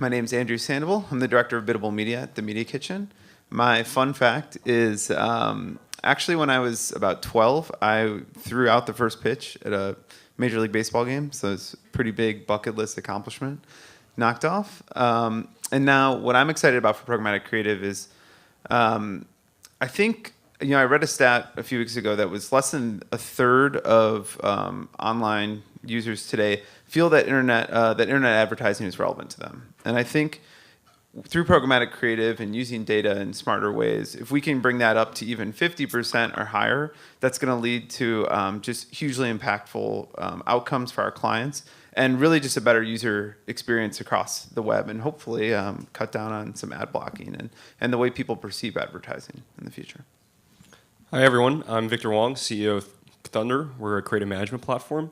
My name's Andrew Sandoval. I'm the director of Biddable Media at the Media Kitchen. My fun fact is actually when I was about 12, I threw out the first pitch at a Major League Baseball game. So it's a pretty big bucket list accomplishment knocked off. And now what I'm excited about for programmatic creative is I think, I read a stat a few weeks ago that was less than a third of online users today feel that internet advertising is relevant to them. And I think through programmatic creative and using data in smarter ways, if we can bring that up to even 50% or higher, that's going to lead to just hugely impactful outcomes for our clients and really just a better user experience across the web and hopefully cut down on some ad blocking and the way people perceive advertising in the future. Hi, everyone. I'm Victor Wong, CEO of Thunder. We're a creative management platform.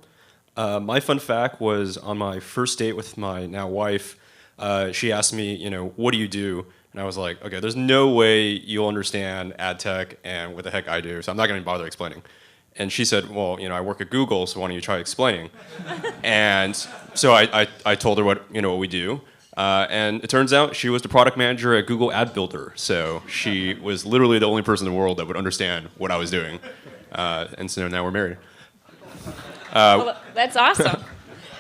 My fun fact was on my first date with my now wife, she asked me, what do you do? And I was like, okay, there's no way you'll understand ad tech and what the heck I do, so I'm not going to bother explaining. And she said, well, I work at Google, so why don't you try explaining? And so I told her what we do. And it turns out she was the product manager at Google Ad Builder. So she was literally the only person in the world that would understand what I was doing. And so now we're married. Well, that's awesome.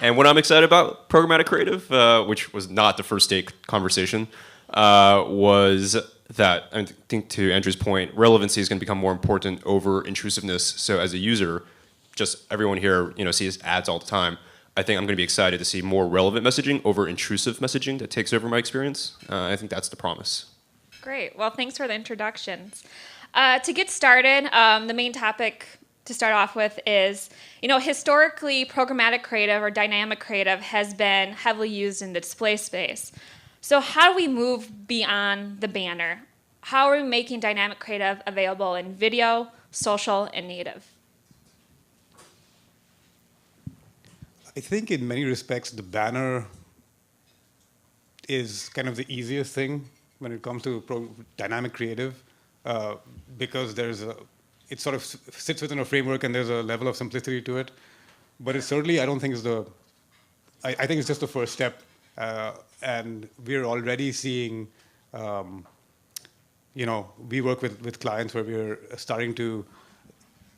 And what I'm excited about programmatic creative, which was not the first date conversation, was that, I think to Andrew's point, relevancy is going to become more important over intrusiveness. So as a user, just everyone here sees ads all the time. I think I'm going to be excited to see more relevant messaging over intrusive messaging that takes over my experience. I think that's the promise. Great. Well, thanks for the introductions. To get started, the main topic to start off with is, historically, programmatic creative or dynamic creative has been heavily used in the display space. So how do we move beyond the banner? How are we making dynamic creative available in video, social, and native? I think in many respects, the banner is kind of the easiest thing when it comes to dynamic creative because it sort of sits within a framework and there's a level of simplicity to it. But it certainly, I don't think I think it's just the first step. And we're already seeing, we work with clients where we're starting to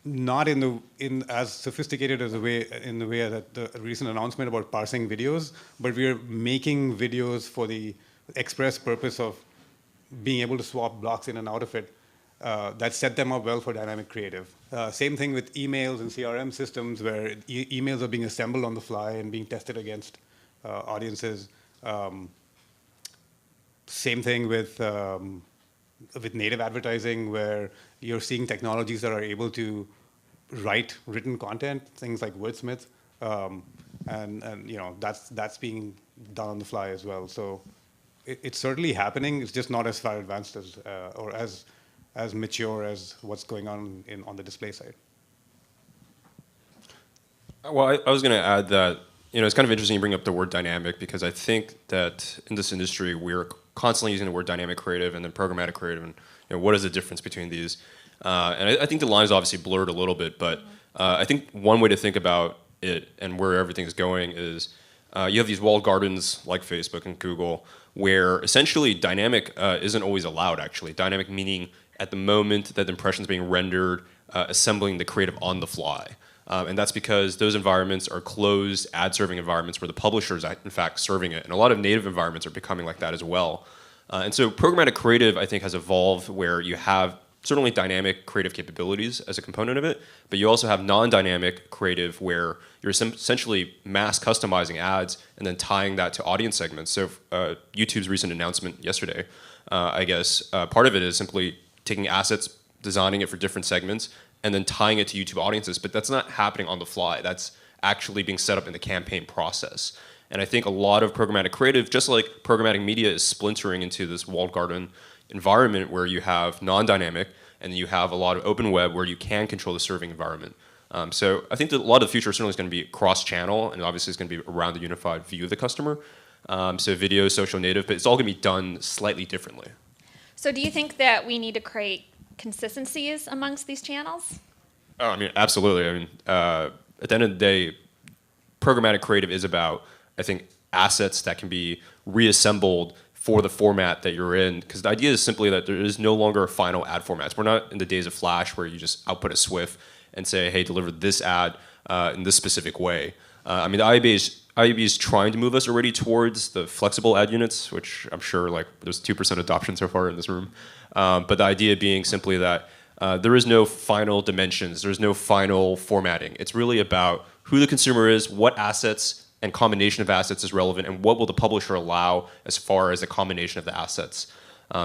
not in as sophisticated as in the way that the recent announcement about parsing videos, but we're making videos for the express purpose of being able to swap blocks in and out of it. That set them up well for dynamic creative. Same thing with emails and CRM systems where emails are being assembled on the fly and being tested against audiences. Same thing with native advertising where you're seeing technologies that are able to write written content, things like Wordsmith, and that's being done on the fly as well. So it's certainly happening. It's just not as far advanced as or as mature as what's going on on the display side. Well, I was going to add that it's kind of interesting you bring up the word dynamic because I think that in this industry we're constantly using the word dynamic creative and then programmatic creative, and what is the difference between these? And I think the lines obviously blurred a little bit, but I think one way to think about it and where everything is going is you have these walled gardens like Facebook and Google where essentially dynamic isn't always allowed, actually. Dynamic meaning at the moment that the impression is being rendered, assembling the creative on the fly. And that's because those environments are closed ad-serving environments where the publisher is, in fact, serving it. And a lot of native environments are becoming like that as well. And so programmatic creative, I think, has evolved where you have certainly dynamic creative capabilities as a component of it, but you also have non-dynamic creative where you're essentially mass customizing ads and then tying that to audience segments. So YouTube's recent announcement yesterday, I guess, part of it is simply taking assets, designing it for different segments, and then tying it to YouTube audiences, but that's not happening on the fly. That's actually being set up in the campaign process. And I think a lot of programmatic creative, just like programmatic media is splintering into this walled garden environment where you have non-dynamic and you have a lot of open web where you can control the serving environment. So I think that a lot of the future certainly is going to be cross-channel, and obviously it's going to be around the unified view of the customer. So video, social, native, but it's all going to be done slightly differently. So do you think that we need to create consistencies amongst these channels? Oh, I mean, absolutely. I mean, at the end of the day, programmatic creative is about, I think, assets that can be reassembled for the format that you're in. Because the idea is simply that there is no longer a final ad format. We're not in the days of Flash where you just output a SWIFT and say, hey, deliver this ad in this specific way. I mean, the IAB is trying to move us already towards the flexible ad units, which I'm sure like there's 2% adoption so far in this room. But the idea being simply that there is no final dimensions, there's no final formatting. It's really about who the consumer is, what assets and combination of assets is relevant, and what will the publisher allow as far as a combination of the assets.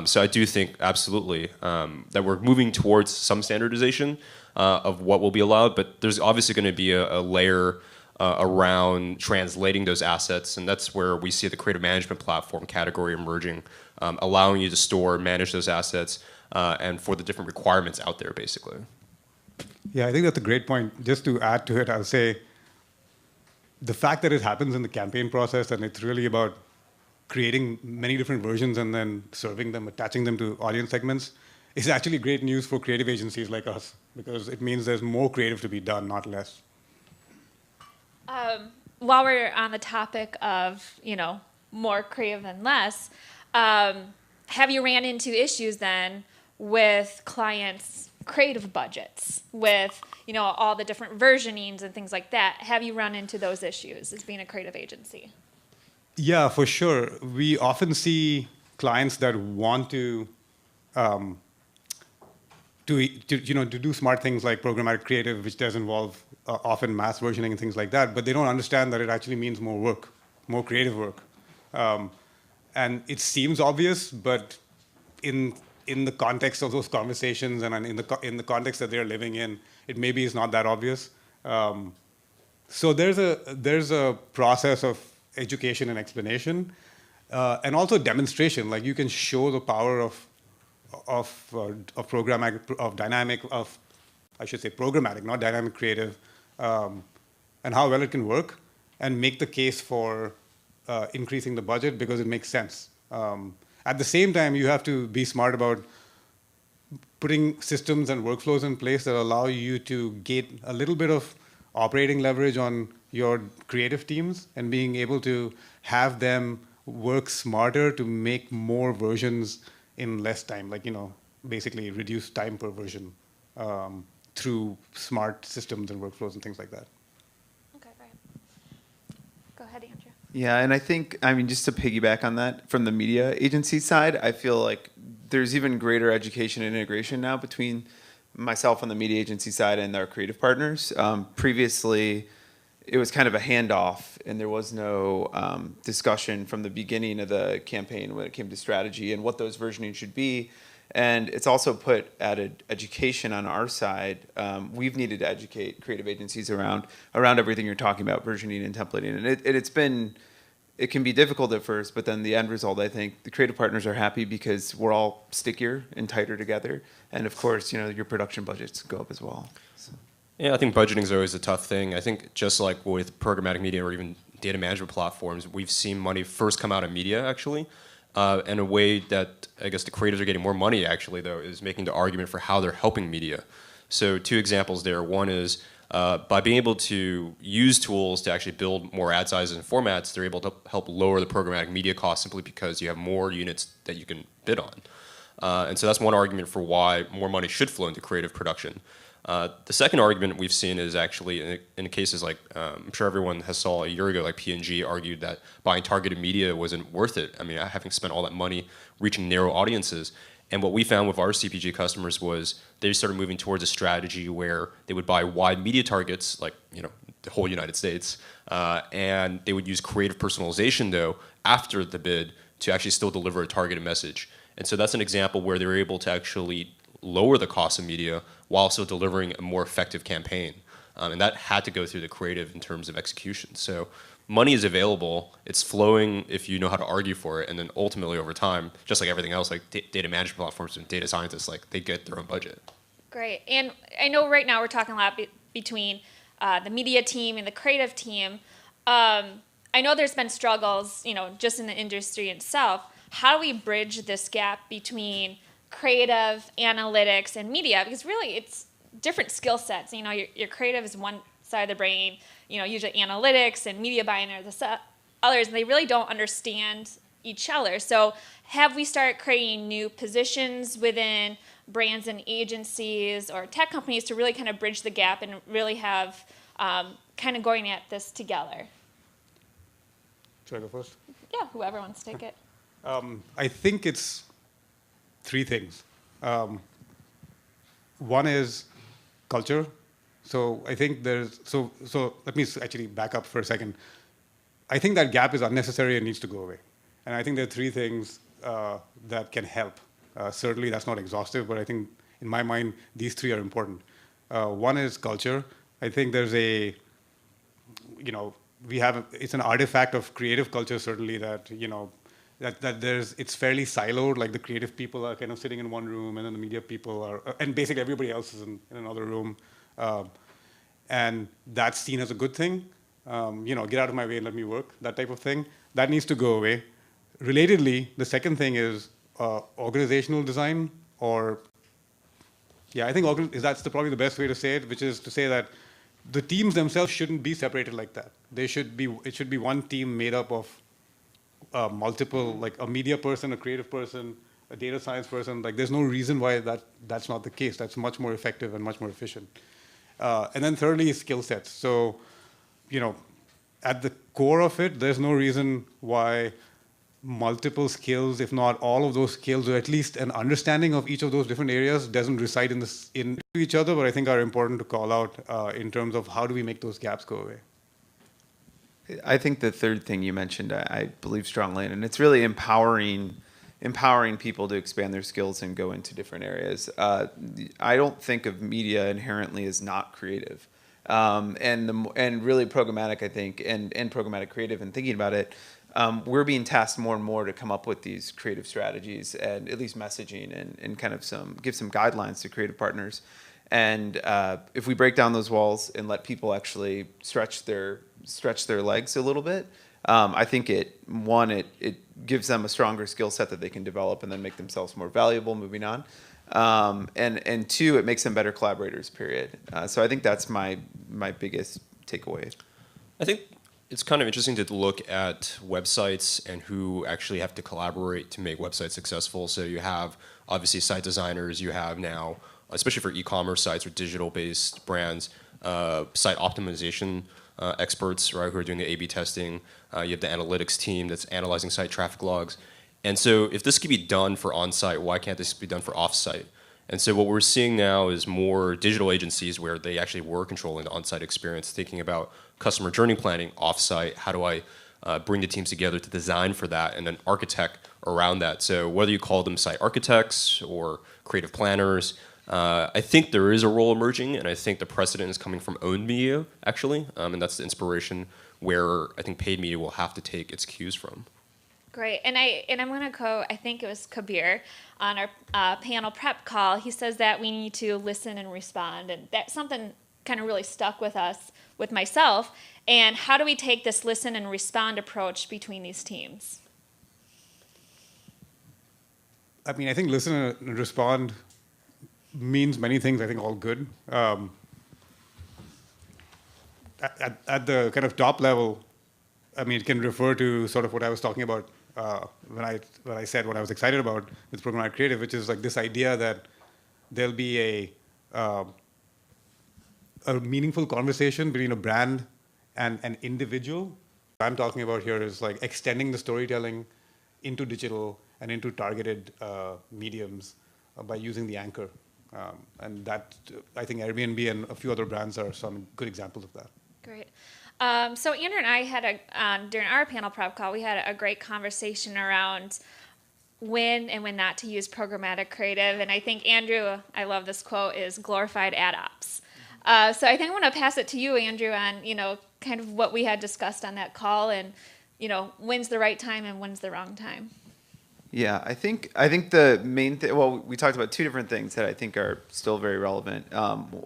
So I do think absolutely that we're moving towards some standardization of what will be allowed, but there's obviously going to be a layer around translating those assets, and that's where we see the creative management platform category emerging, allowing you to store, manage those assets, and for the different requirements out there, basically. Yeah, I think that's a great point. Just to add to it, I'll say the fact that it happens in the campaign process and it's really about creating many different versions and then serving them, attaching them to audience segments is actually great news for creative agencies like us, because it means there's more creative to be done, not less. While we're on the topic of, more creative than less, have you ran into issues then with clients' creative budgets, with, all the different versionings and things like that? Have you run into those issues as being a creative agency? Yeah, for sure. We often see clients that want to do smart things like programmatic creative, which does involve often mass versioning and things like that, but they don't understand that it actually means more work, more creative work. And it seems obvious, but in the context of those conversations and in the context that they're living in, it maybe is not that obvious. So there's a process of education and explanation, and also demonstration. Like you can show the power of programmatic, programmatic, not dynamic creative, and how well it can work, and make the case for increasing the budget because it makes sense. At the same time, you have to be smart about putting systems and workflows in place that allow you to get a little bit of operating leverage on your creative teams and being able to have them work smarter to make more versions in less time, like, basically reduce time per version through smart systems and workflows and things like that. Okay, right. Go ahead, Andrew. Yeah, and I think, just to piggyback on that, from the media agency side, I feel like there's even greater education and integration now between myself on the media agency side and our creative partners. Previously, it was kind of a handoff, and there was no discussion from the beginning of the campaign when it came to strategy and what those versioning should be. And it's also put added education on our side. We've needed to educate creative agencies around everything you're talking about, versioning and templating. And it can be difficult at first, but then the end result, I think, the creative partners are happy because we're all stickier and tighter together. And of course, your production budgets go up as well. So. Yeah, I think budgeting is always a tough thing. I think just like with programmatic media or even data management platforms, we've seen money first come out of media, actually. And a way that I guess the creatives are getting more money, actually, though, is making the argument for how they're helping media. So 2 examples there. One is by being able to use tools to actually build more ad sizes and formats, they're able to help lower the programmatic media cost simply because you have more units that you can bid on. And so that's one argument for why more money should flow into creative production. The second argument we've seen is actually in cases like, I'm sure everyone has saw a year ago, like P&G argued that buying targeted media wasn't worth it. Having spent all that money reaching narrow audiences. And what we found with our CPG customers was they started moving towards a strategy where they would buy wide media targets, like the whole United States, and they would use creative personalization, though, after the bid to actually still deliver a targeted message. And so that's an example where they were able to actually lower the cost of media while still delivering a more effective campaign. And that had to go through the creative in terms of execution. So money is available, it's flowing if you know how to argue for it, and then ultimately over time, just like everything else, like data management platforms and data scientists, like they get their own budget. Great. And I know right now we're talking a lot between the media team and the creative team. I know there's been struggles, just in the industry itself. How do we bridge this gap between creative, analytics, and media? Because really it's different skill sets. Your creative is one side of the brain, usually analytics and media buying are the others, and they really don't understand, each other. So have we started creating new positions within brands and agencies or tech companies to really kind of bridge the gap and really have kind of going at this together? Should I go first? Yeah, whoever wants to take it. I think it's three things. One is culture. So I think there's, so let me actually back up for a second. I think that gap is unnecessary and needs to go away. And I think there are three things that can help. Certainly that's not exhaustive, but I think in my mind, these three are important. One is culture. I think there's it's an artifact of creative culture, certainly, that, it's fairly siloed, like the creative people are kind of sitting in one room, and then the media people are, and basically everybody else is in another room. And that's seen as a good thing. Get out of my way and let me work, that type of thing. That needs to go away. Relatedly, the second thing is organizational design, I think that's probably the best way to say it, which is to say that the teams themselves shouldn't be separated like that. It should be one team made up of multiple, like a media person, a creative person, a data science person. Like, there's no reason why that's not the case. That's much more effective and much more efficient. And then thirdly, skill sets. So, at the core of it, there's no reason why multiple skills, if not all of those skills, or at least an understanding of each of those different areas, doesn't reside in each other, but I think are important to call out in terms of how do we make those gaps go away. I think the third thing you mentioned, I believe strongly in, and it's really empowering people to expand their skills and go into different areas. I don't think of media inherently as not creative. And really programmatic, I think, and programmatic creative, and thinking about it, we're being tasked more and more to come up with these creative strategies and at least messaging and kind of give some guidelines to creative partners. And if we break down those walls and let people actually stretch their legs a little bit, I think it gives them a stronger skill set that they can develop and then make themselves more valuable moving on. And two, it makes them better collaborators, period. So I think that's my biggest takeaway. I think it's kind of interesting to look at websites and who actually have to collaborate to make websites successful. So you have, obviously, site designers. You have now, especially for e-commerce sites or digital-based brands, site optimization experts, right, who are doing the A/B testing. You have the analytics team that's analyzing site traffic logs. And so if this could be done for on-site, why can't this be done for off-site? And so what we're seeing now is more digital agencies where they actually were controlling the on-site experience, thinking about customer journey planning off-site. How do I bring the teams together to design for that and then architect around that? So whether you call them site architects or creative planners, I think there is a role emerging, and I think the precedent is coming from owned media, actually, and that's the inspiration where I think paid media will have to take its cues from. Great, and I'm going to quote, I think it was Kabeer on our panel prep call. He says that we need to listen and respond, and that's something kind of really stuck with myself. And how do we take this listen and respond approach between these teams? I mean, I think listen and respond means many things, I think all good. At the kind of top level, I mean, it can refer to sort of what I was talking about when I said what I was excited about with Programmatic Creative, which is like this idea that there'll be a meaningful conversation between a brand and an individual. What I'm talking about here is like extending the storytelling into digital and into targeted mediums by using the anchor. And that, I think Airbnb and a few other brands are some good examples of that. Great. So Andrew and I had during our panel prep call, we had a great conversation around when and when not to use programmatic creative. And I think, Andrew, I love this quote, is glorified ad ops. So I think I want to pass it to you, Andrew, on, kind of what we had discussed on that call and, when's the right time and when's the wrong time. Yeah, I think the main thing, well, we talked about two different things that I think are still very relevant,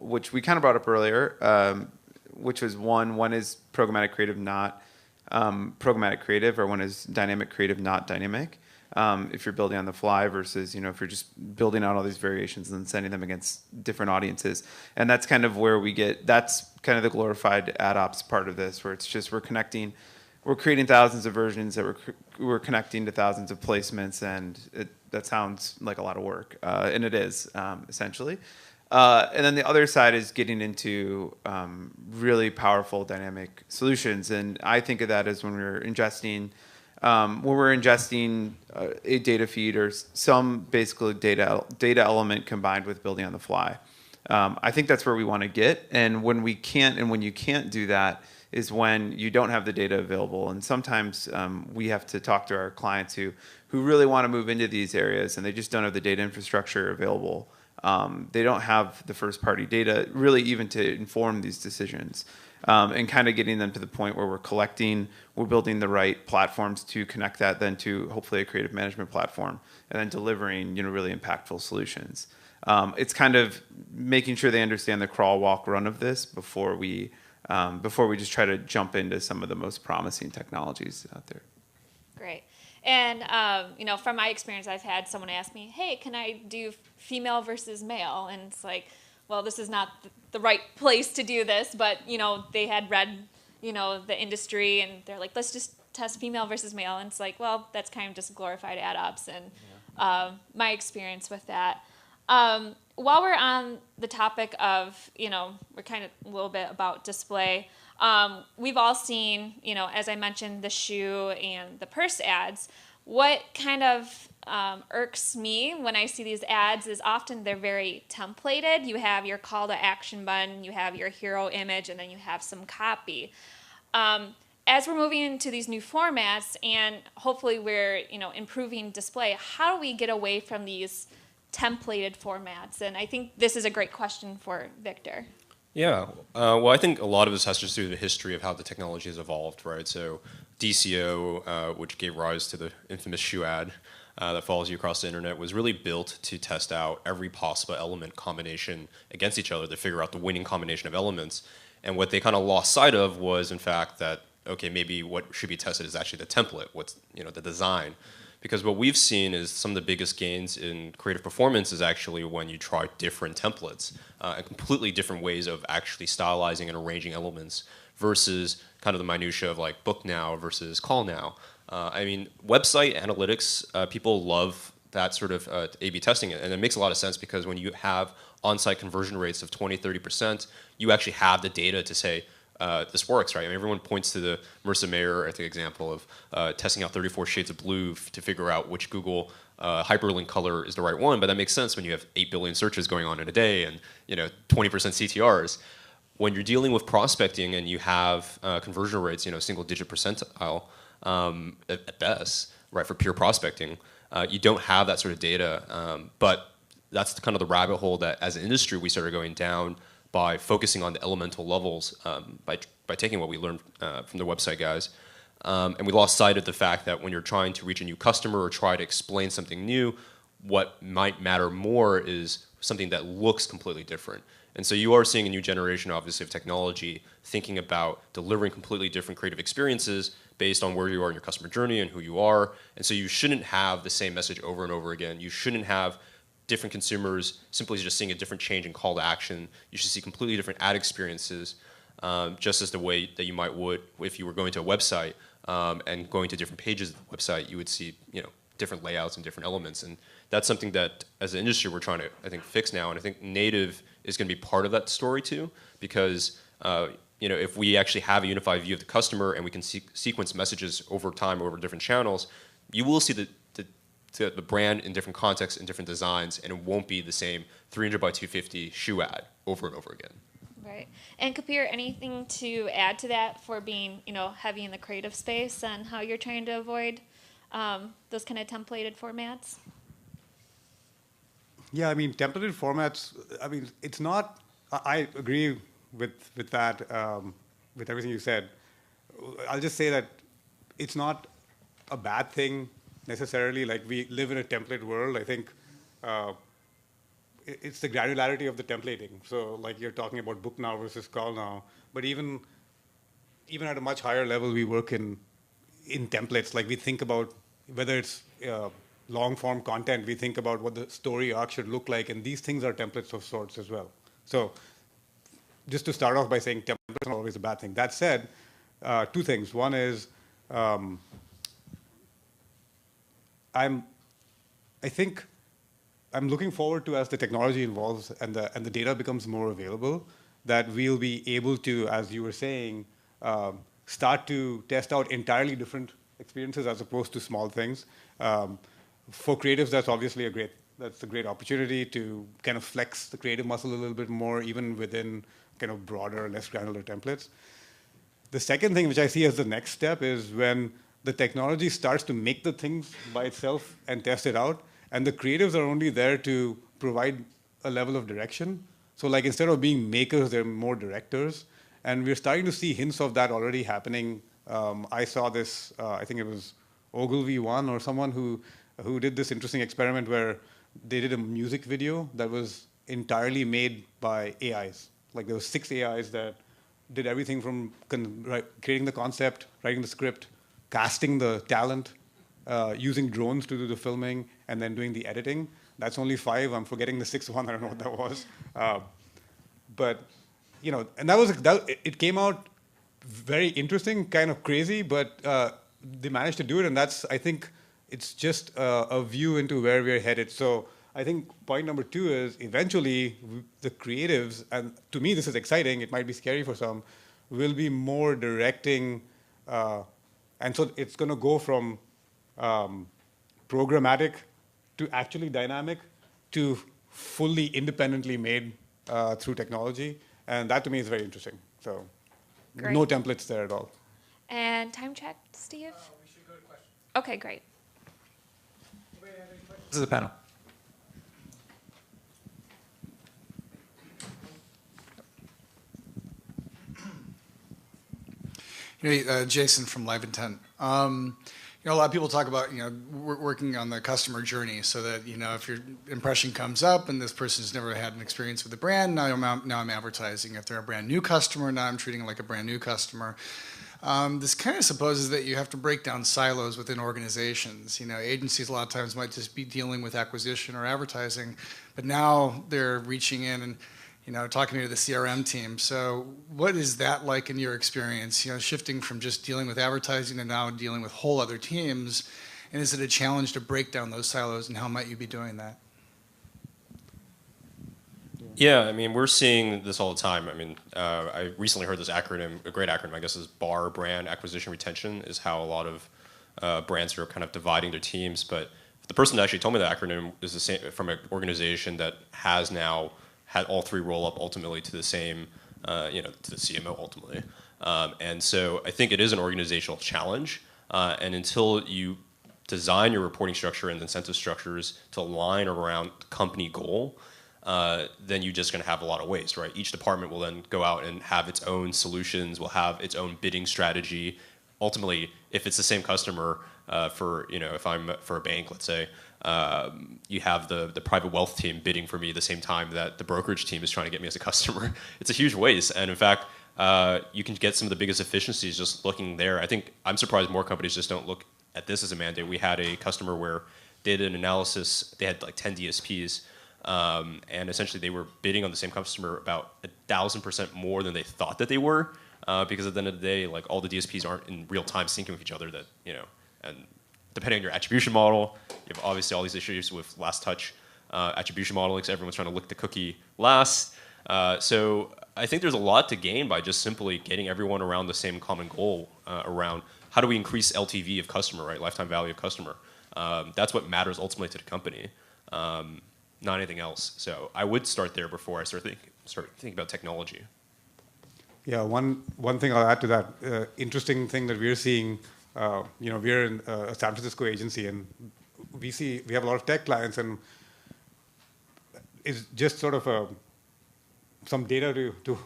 which we kind of brought up earlier, which was one is programmatic creative, not programmatic creative, or one is dynamic creative, not dynamic. If you're building on the fly versus, if you're just building out all these variations and then sending them against different audiences. And that's kind of where that's kind of the glorified ad ops part of this, where it's just we're connecting we're creating thousands of versions that we're connecting to thousands of placements, and that sounds like a lot of work, and it is, essentially. And then the other side is getting into really powerful dynamic solutions, and I think of that as when we're ingesting a data feed or some basically data element combined with building on the fly. I think that's where we want to get, and when you can't do that is when you don't have the data available. And sometimes we have to talk to our clients who really want to move into these areas, and they just don't have the data infrastructure available. They don't have the first-party data really even to inform these decisions, and kind of getting them to the point where we're building the right platforms to connect that then to hopefully a creative management platform, and then delivering really impactful solutions. It's kind of making sure they understand the crawl, walk, run of this before we just try to jump into some of the most promising technologies out there. Great. And, from my experience, I've had someone ask me, hey, can I do female versus male? And it's like, well, this is not the right place to do this, but, they had read, the industry, and they're like, let's just test female versus male. And it's like, well, that's kind of just glorified ad ops, and my experience with that. While we're on the topic of, we're kind of a little bit about display, we've all seen, as I mentioned, the shoe and the purse ads. What kind of irks me when I see these ads is often they're very templated. You have your call to action button, you have your hero image, and then you have some copy. As we're moving into these new formats and hopefully we're, improving display, how do we get away from these templated formats? And I think this is a great question for Victor. Yeah, well, I think a lot of this has to do with the history of how the technology has evolved, right? So DCO, which gave rise to the infamous shoe ad that follows you across the internet, was really built to test out every possible element combination against each other to figure out the winning combination of elements. And what they kind of lost sight of was, in fact, that, okay, maybe what should be tested is actually the template, what's, the design. Because what we've seen is some of the biggest gains in creative performance is actually when you try different templates and completely different ways of actually stylizing and arranging elements versus kind of the minutia of like book now versus call now. Website analytics, people love that sort of A/B testing, and it makes a lot of sense because when you have on-site conversion rates of 20, 30%, you actually have the data to say, this works, right? Everyone points to the Marissa Mayer, I think, example of testing out 34 shades of blue to figure out which Google hyperlink color is the right one, but that makes sense when you have 8 billion searches going on in a day and 20% CTRs. When you're dealing with prospecting and you have conversion rates, single-digit percentile at best, right, for pure prospecting, you don't have that sort of data, but that's kind of the rabbit hole that, as an industry, we started going down by focusing on the elemental levels, by taking what we learned from the website guys. And we lost sight of the fact that when you're trying to reach a new customer or try to explain something new, what might matter more is something that looks completely different. And so you are seeing a new generation, obviously, of technology thinking about delivering completely different creative experiences based on where you are in your customer journey and who you are. And so you shouldn't have the same message over and over again. You shouldn't have different consumers simply just seeing a different change in call to action. You should see completely different ad experiences, just as the way that you would if you were going to a website and going to different pages of the website, you would see different layouts and different elements. And that's something that, as an industry, we're trying to, I think, fix now. And I think native is going to be part of that story too, because if we actually have a unified view of the customer and we can sequence messages over time over different channels, you will see the brand in different contexts and different designs, and it won't be the same 300 by 250 shoe ad over and over again. Right. And Kabeer, anything to add to that for being, heavy in the creative space and how you're trying to avoid those kind of templated formats? Yeah, templated formats, it's not, I agree with that, with everything you said. I'll just say that it's not a bad thing necessarily. Like, we live in a template world. I think it's the granularity of the templating. So, like, you're talking about book now versus call now, but even at a much higher level, we work in templates. Like, we think about whether it's long-form content, we think about what the story arc should look like, and these things are templates of sorts as well. So just to start off by saying templates are not always a bad thing. That said, two things. One is um, I think I'm looking forward to, as the technology evolves and the data becomes more available, that we'll be able to, as you were saying, start to test out entirely different experiences as opposed to small things. For creatives, that's obviously a great opportunity to kind of flex the creative muscle a little bit more, even within kind of broader, less granular templates. The second thing, which I see as the next step, is when the technology starts to make the things by itself and test it out, and the creatives are only there to provide a level of direction. So like instead of being makers, they're more directors. And we're starting to see hints of that already happening. I saw this, I think it was Ogilvy1 or someone who did this interesting experiment where they did a music video that was entirely made by AIs. Like there were 6 AIs that did everything from creating the concept, writing the script, casting the talent, using drones to do the filming, and then doing the editing. That's only 5. I'm forgetting the 6th one. I don't know what that was. But you know, and it came out very interesting, kind of crazy, but they managed to do it, and I think it's just a view into where we're headed. So I think point number 2 is eventually the creatives, and to me this is exciting, it might be scary for some, will be more directing, and so it's going to go from programmatic to actually dynamic to fully independently made through technology. And that to me is very interesting. So Great. No templates there at all. And time check, Steve? We should go to questions. Okay, great. Anybody have any questions? This is the panel. Jason from Live Intent. A lot of people talk about, working on the customer journey so that, if your impression comes up and this person's never had an experience with the brand, now I'm advertising. If they're a brand new customer, now I'm treating them like a brand new customer. This kind of supposes that you have to break down silos within organizations. Agencies a lot of times might just be dealing with acquisition or advertising, but now they're reaching in and talking to the CRM team. So what is that like in your experience, shifting from just dealing with advertising to now dealing with whole other teams? And is it a challenge to break down those silos, and how might you be doing that? Yeah, I mean, we're seeing this all the time. I mean, I recently heard this acronym, a great acronym, I guess, is BAR, Brand Acquisition Retention, is how a lot of brands are kind of dividing their teams. But the person that actually told me the acronym is the same from an organization that has now had all 3 roll up ultimately to the same, to the CMO ultimately. And so I think it is an organizational challenge. And until you design your reporting structure and incentive structures to align around the company goal, then you're just going to have a lot of waste, right? Each department will then go out and have its own solutions, will have its own bidding strategy. Ultimately, if it's the same customer, if I'm for a bank, let's say, you have the private wealth team bidding for me at the same time that the brokerage team is trying to get me as a customer. It's a huge waste. And in fact, you can get some of the biggest efficiencies just looking there. I think I'm surprised more companies just don't look at this as a mandate. We had a customer where they did an analysis. They had like 10 DSPs. And essentially they were bidding on the same customer about 1,000% more than they thought that they were. Because at the end of the day, like all the DSPs aren't in real time syncing with each other and depending on your attribution model, you have obviously all these issues with last touch attribution modeling, so everyone's trying to lick the cookie last. So I think there's a lot to gain by just simply getting everyone around the same common goal around how do we increase LTV of customer, right? Lifetime value of customer. That's what matters ultimately to the company, not anything else. So I would start there before I start thinking about technology. Yeah, one thing I'll add to that, interesting thing that we're seeing, we're in a San Francisco agency, and we have a lot of tech clients, and it's just sort of some data to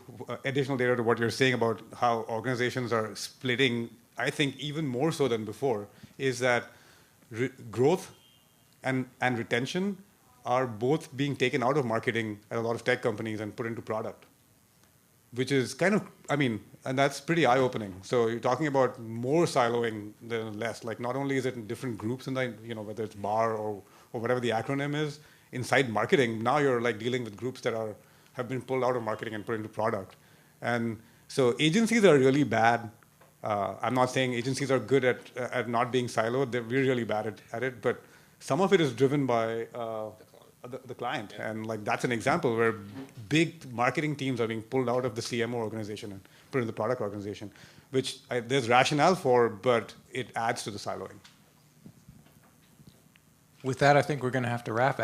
additional data to what you're saying about how organizations are splitting. I think even more so than before is that growth and retention are both being taken out of marketing at a lot of tech companies and put into product, which is kind of, and that's pretty eye-opening. So you're talking about more siloing than less. Like not only is it in different groups, and whether it's BAR or whatever the acronym is, inside marketing, now you're like dealing with groups that have been pulled out of marketing and put into product. And so agencies are really bad I'm not saying agencies are good at not being siloed. We're really bad at it, but some of it is driven by the client. And like that's an example where big marketing teams are being pulled out of the CMO organization and put in the product organization, which there's rationale for, but it adds to the siloing. With that, I think we're going to have to wrap.